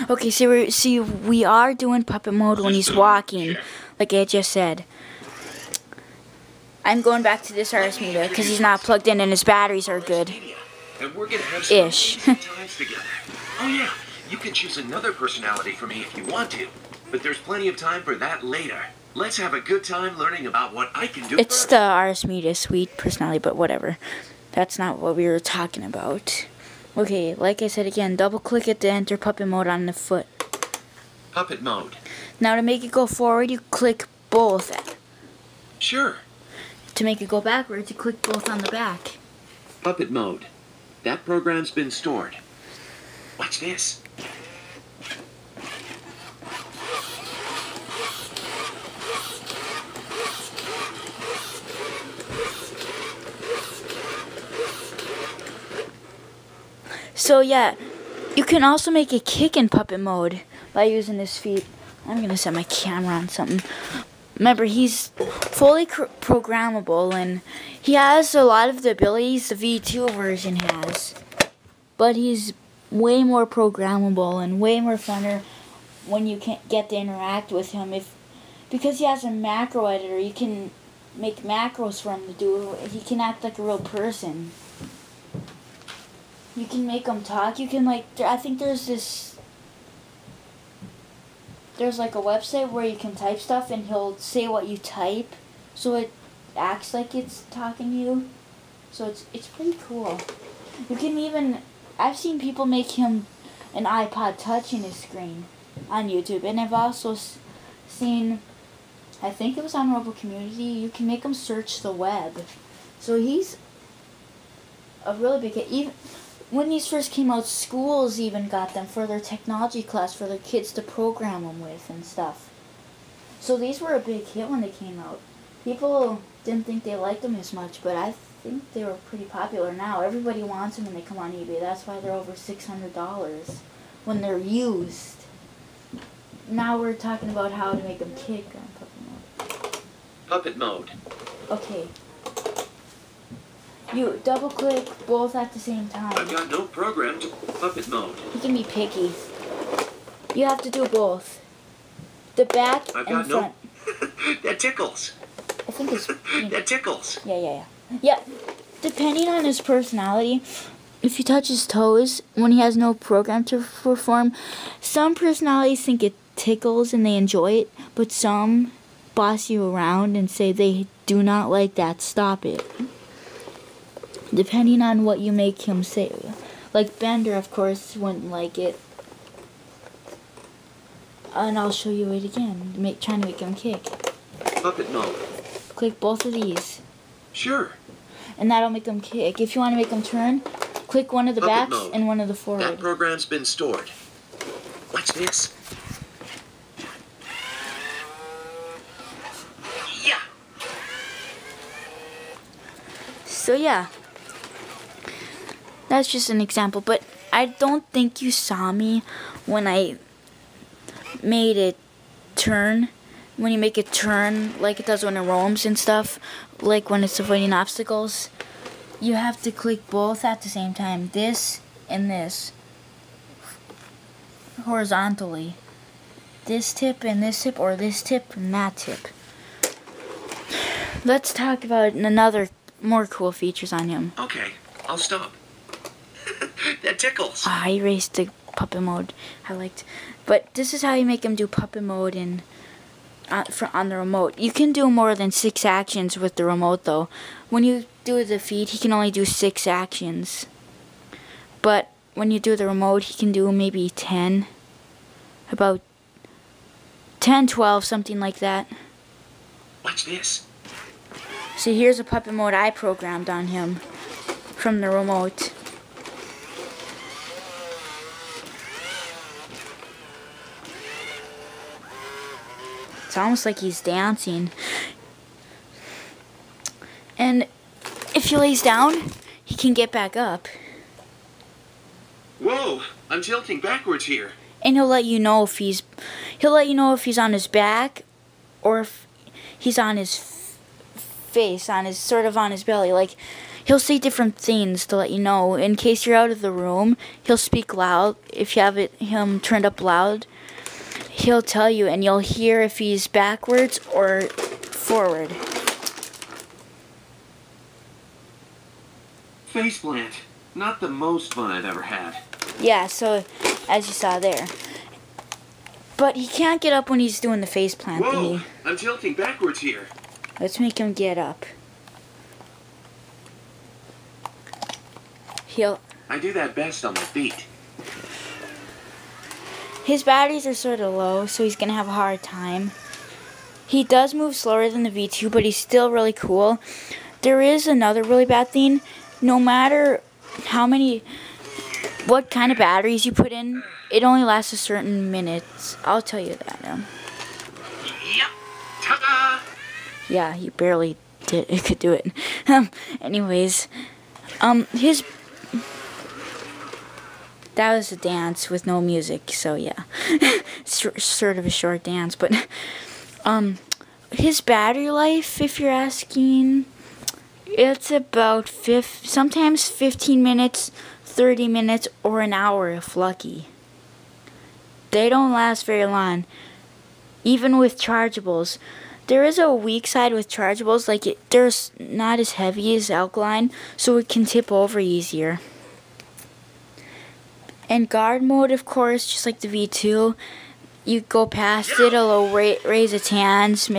Okay, see, we are doing puppet mode when he's walking, like I just said. I'm going back to this RS meter because he's not plugged in and his batteries are good. And we're gonna have some Ish. times together. Oh yeah, you can choose another personality for me if you want to, but there's plenty of time for that later. Let's have a good time learning about what I can do. It's the RS media suite personality, but whatever. That's not what we were talking about. Okay, like I said again, double click it to enter puppet mode on the foot. Puppet mode. Now to make it go forward, you click both. Sure. To make it go backwards, you click both on the back. Puppet mode. That program's been stored. Watch this. So yeah, you can also make a kick in puppet mode by using his feet. I'm gonna set my camera on something. Remember, he's fully programmable, and he has a lot of the abilities the V2 version has. But he's way more programmable and way more funner when you can get to interact with him. Because he has a macro editor, you can make macros for him to do. He can act like a real person. You can make him talk. You can I think there's like a website where you can type stuff and he'll say what you type, so it acts like it's talking to you. So it's pretty cool. You can even, I've seen people make him an iPod Touch in his screen on YouTube, and I've also seen, I think it was on Robo Community, you can make him search the web. So he's a really big hit. Even when these first came out, schools even got them for their technology class for their kids to program them with and stuff. So these were a big hit when they came out. People didn't think they liked them as much, but I think they were pretty popular now. Everybody wants them when they come on eBay. That's why they're over $600 when they're used. Now we're talking about how to make them kick on puppet mode. Puppet mode. Okay. You double click both at the same time. I've got no program to puppet mode. You can be picky. You have to do both. The back I've and got front. No. That tickles. I think it's... That tickles. Yeah. Yeah, depending on his personality, if you touch his toes when he has no program to perform, some personalities think it tickles and they enjoy it, but some boss you around and say they do not like that, stop it. Depending on what you make him say. Like Bender, of course, wouldn't like it. And I'll show you it again, trying to make him kick. Puppet mode. Click both of these. Sure. And that'll make him kick. If you want to make him turn, click one of the backs and one of the forward. That program's been stored. Watch this. Yeah. So yeah. That's just an example, but I don't think you saw me when I made it turn. When you make it turn like it does when it roams and stuff, like when it's avoiding obstacles, you have to click both at the same time, this and this, horizontally. This tip and this tip, or this tip and that tip. Let's talk about another more cool features on him. Okay, I'll stop. That tickles. I erased the puppet mode I liked. But this is how you make him do puppet mode in on the remote. You can do more than 6 actions with the remote though. When you do the feet, he can only do 6 actions. But when you do the remote, he can do maybe 10. About 10, 12, something like that. Watch this. So here's a puppet mode I programmed on him from the remote. It's almost like he's dancing. And if he lays down, he can get back up. Whoa, I'm tilting backwards here. And he'll let you know if he's on his back or if he's on his face, sort of on his belly. Like he'll say different things to let you know. In case you're out of the room, he'll speak loud. If you have him turned up loud, he'll tell you, and you'll hear if he's backwards or forward. Faceplant. Not the most fun I've ever had. Yeah, so as you saw there. But he can't get up when he's doing the faceplant thingy. I'm tilting backwards here. Let's make him get up. I do that best on my feet. His batteries are sort of low, so he's gonna have a hard time. He does move slower than the V2, but he's still really cool. There is another really bad thing. No matter what kind of batteries you put in, it only lasts a certain minutes. I'll tell you that now. Yep. Ta-da! Yeah, he barely could do it. Anyways, that was a dance with no music, so yeah. Sort of a short dance, but his battery life, if you're asking, it's about sometimes 15 minutes, 30 minutes, or an hour if lucky. They don't last very long, even with chargeables. There is a weak side with chargeables, like they're not as heavy as alkaline, so it can tip over easier. And guard mode, of course, just like the V2, you go past it, it'll raise its hands,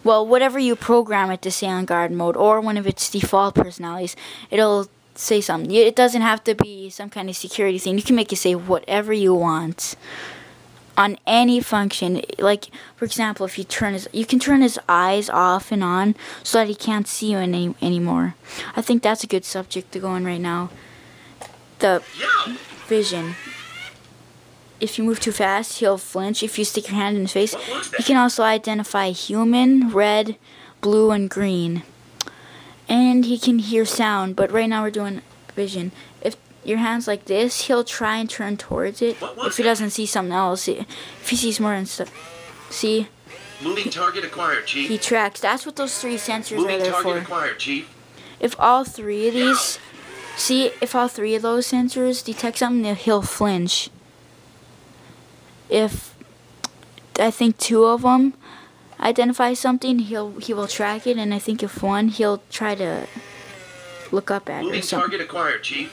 whatever you program it to say on guard mode, or one of its default personalities, it'll say something. It doesn't have to be some kind of security thing. You can make it say whatever you want on any function. Like, for example, if you can turn his eyes off and on so that he can't see you anymore. I think that's a good subject to go on right now. The vision. If you move too fast, he'll flinch. If you stick your hand in his face, he can also identify human, red, blue, and green. And he can hear sound, but right now we're doing vision. If your hand's like this, he'll try and turn towards it. If he doesn't see something else, if he sees more and stuff. See? Moving target acquired, Chief. He tracks. That's what those 3 sensors are there for. Moving target acquired, Chief. If all 3 of these... See, if all 3 of those sensors detect something, then he'll flinch. If I think 2 of them identify something, he will track it, and I think if 1, he'll try to look up at it or something. Moving target acquired, Chief.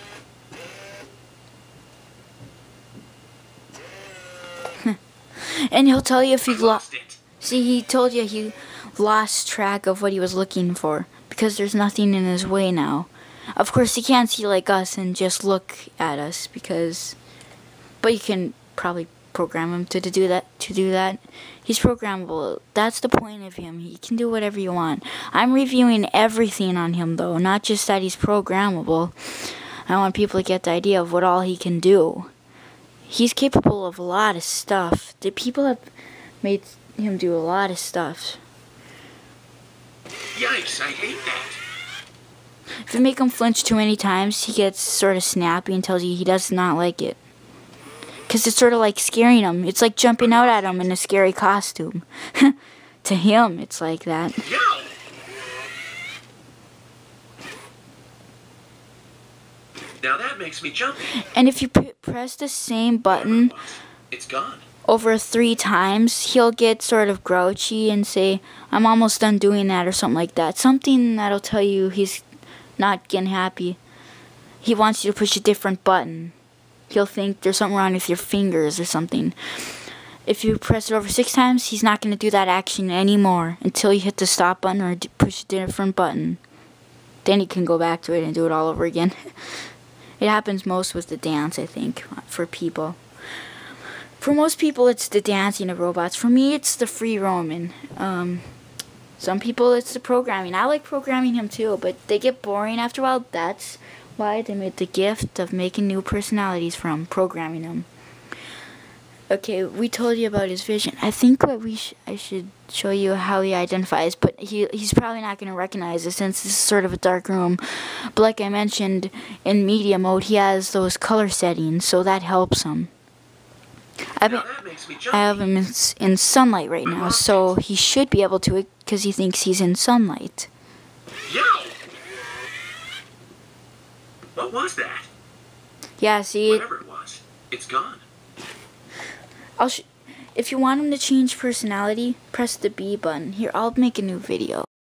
And he'll tell you if you've lost it. See, he told you he lost track of what he was looking for because there's nothing in his way now. Of course, he can't see like us and just look at us but you can probably program him to do that. He's programmable. That's the point of him. He can do whatever you want. I'm reviewing everything on him, though, not just that he's programmable. I want people to get the idea of what all he can do. He's capable of a lot of stuff. The people have made him do a lot of stuff. Yikes, I hate that. If you make him flinch too many times, he gets sort of snappy and tells you he does not like it. Because it's sort of like scaring him. It's like jumping out at him in a scary costume. To him, it's like that. Now that makes me jumpy. And if you press the same button it's gone. over 3 times, he'll get sort of grouchy and say, I'm almost done doing that, or something like that. Something that'll tell you he's not getting happy. He wants you to push a different button. He'll think there's something wrong with your fingers or something. If you press it over 6 times, he's not going to do that action anymore until you hit the stop button or push a different button. Then he can go back to it and do it all over again. It happens most with the dance, I think, for people. For most people, it's the dancing of robots. For me, it's the free roaming. Some people, it's the programming. I like programming him too, but they get boring after a while. That's why they made the gift of making new personalities from programming him. Okay, we told you about his vision. I think what I should show you how he identifies, but he's probably not going to recognize it since this is sort of a dark room. But like I mentioned, in media mode, he has those color settings, so that helps him. I have him in sunlight right now, so he should be able to, because he thinks he's in sunlight. What was that? Yeah, see? Whatever it was, it's gone. If you want him to change personality, press the B button. Here, I'll make a new video.